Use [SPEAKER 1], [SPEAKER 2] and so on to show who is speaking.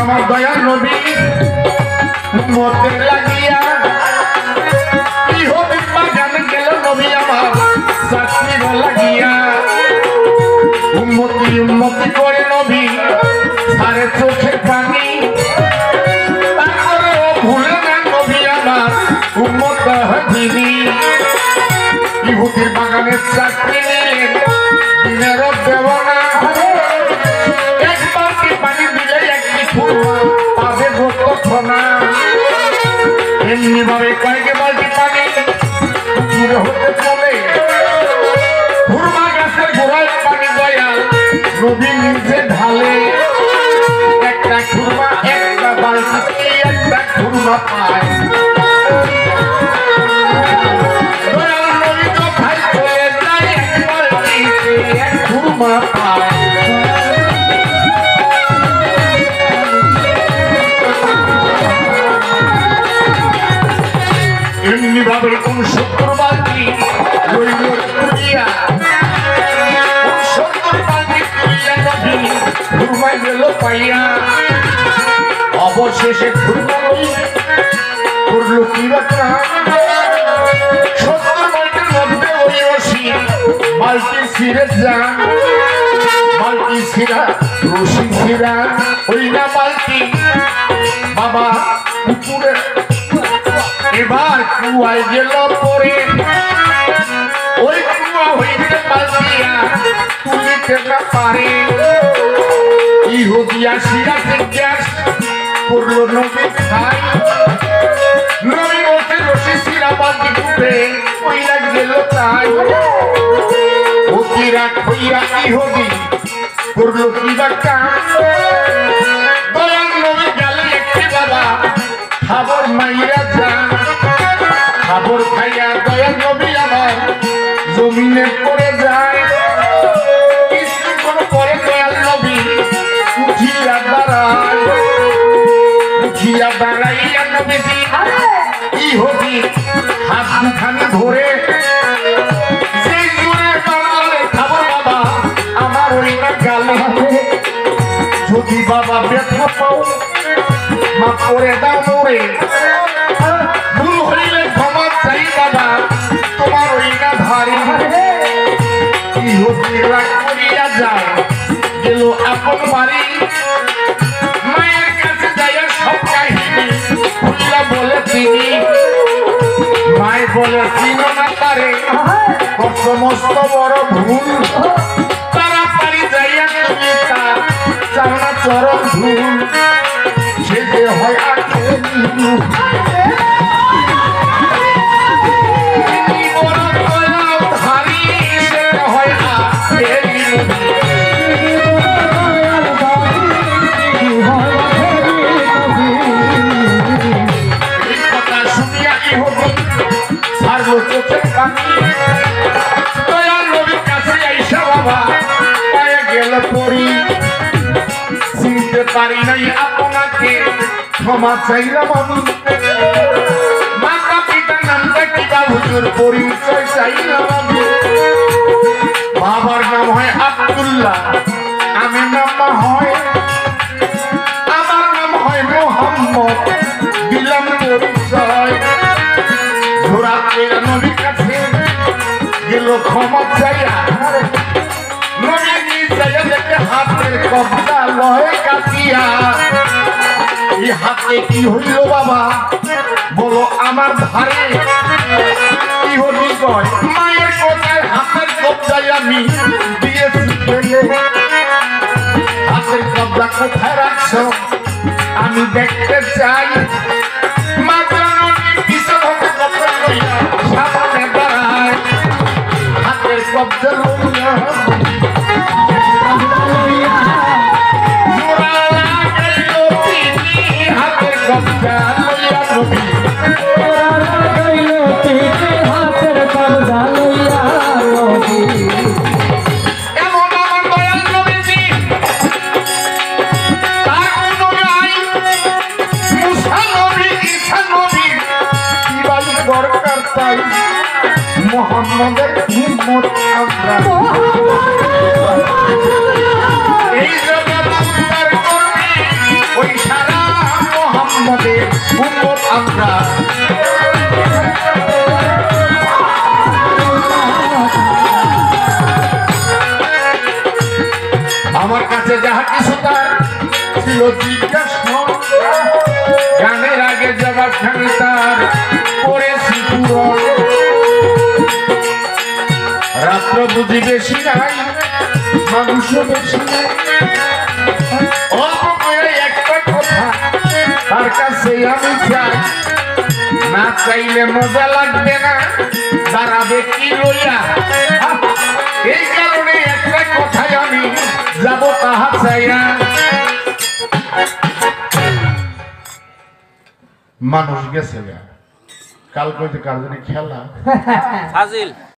[SPEAKER 1] আমার দয়ার নবী উম্মতের লাগিয়া ইহুদি বাগান গেল নবী আমার চাকরির লাগিয়া উম্মতি উম্মতি করে নবী সারে চোখে পানি তারপরেও ভুলে না নবী আমার উম্মত হাজিনি ইহুদির বাগানের চাকরি নিলেন দিনের দেবনা এমনি ভাবে কয়েক বালতি পানি হতে চলে হুরমা গাছের গোড়ায় পানি দয়াল নদী নিচে ঢালে একটা খুরমা একটা বালতিতে একটা খুরমা পায় দয়াল নদী তো ভাই চলে যায় এক বালতিতে এক খুরমা পায় এমনি ভাবে কোন শুক্রবারটি রইল অবশেষে করলো কি বাচ্চা 70 মাইলের মধ্যে ওই রশি মালটি ছিঁড়ে যান মালটি ছিঁড়া রশি ছিঁড়া ওই না মালটি বাবা পুকুরে এবার কুয়ায় গেল পরে ওই কুয়া হইতে মালটিয়া তুলিতে না পারে ইহুদিয়া সিরাতে গ্যাস করলো নবী খাই নবী বলতে রশি ছিঁড়া বালতি ডুবে ওইরা গেল তাই অতিরাট হইয়া ইহুদি করলো কি বাক্কা দয়াল নবী গেলে একটি বাবা খাবার মাইরা যান খাবার খাইয়া দয়াল নবী আমার জমিনে পড়ে যায় কিছুক্ষণ পরে দয়াল নবী উঠিয়া দাঁড়াইয়া নবীজি ইহুদি হাত দুখানি ধরে সেই জোরে বাংলালে খাবার বাবা আমার ওই না গালে যদি বাবা ব্যথা পাও মা করে দাও মোরে ভুল হইলে ক্ষমা চাই বাবা তোমার ওই না ধারে ইহুদি রাগ করিয়া যায় গেল আপন বাড়ি মায়ের কাছে যাইয়া সব কাহিনী খুলিয়া বলে তিনি মায় বলে চিনো না তারে সমস্ত বড় ভুল তাড়াতাড়ি যাইয়া তুমি তার চাওনা চরম ভুল সে যে হয় আগে চিনতে পারি নাই আপনাকে ক্ষমা চাইলাম আমি মাতা পিতার নামটা কিবা হুজুর পরিচয় চাইলাম আমি বাবার নাম হয় আব্দুল্লাহ আমি নাম হয় আমার নাম হয় মোহাম্মদ দিলাম পরিচয় ঘোরাতে নবীর কাছে গেল ক্ষমা চাইয়া হাতের কবজা লয় কাটিয়া এই হাতে কি হইল বাবা বলো আমার ধারে ইহুদি কয় মায়ের কোথায় হাতের কবজায় আমি দিয়েছি হাতের কবজা কোথায় রাখছো আমি দেখতে চাই মা পিছন হতে কবজা লইয়া সামনে দাঁড়ায় হাতের কবজা লইয়া মোহাম্মদের হিম্মত আমরা এই জগৎ উদ্ধার করবে ওই সারা মোহাম্মদের উম্মত আমরা আমার কাছে যাহা কিছু তার ছিল জিজ্ঞাসা গানের আগে জবাব খানি তার করেছি পূরণ রাত্র বুঝি বেশি নাই মানুষও বেশি নাই অল্প করে একটা কথা তার কাছে আমি চাই না চাইলে মজা লাগবে না দাঁড়াবে কি লইয়া এই কারণে একটা কথাই আমি যাব তাহা চাইয়া মানুষ গেছে কাল কইতে কার জানি খেলা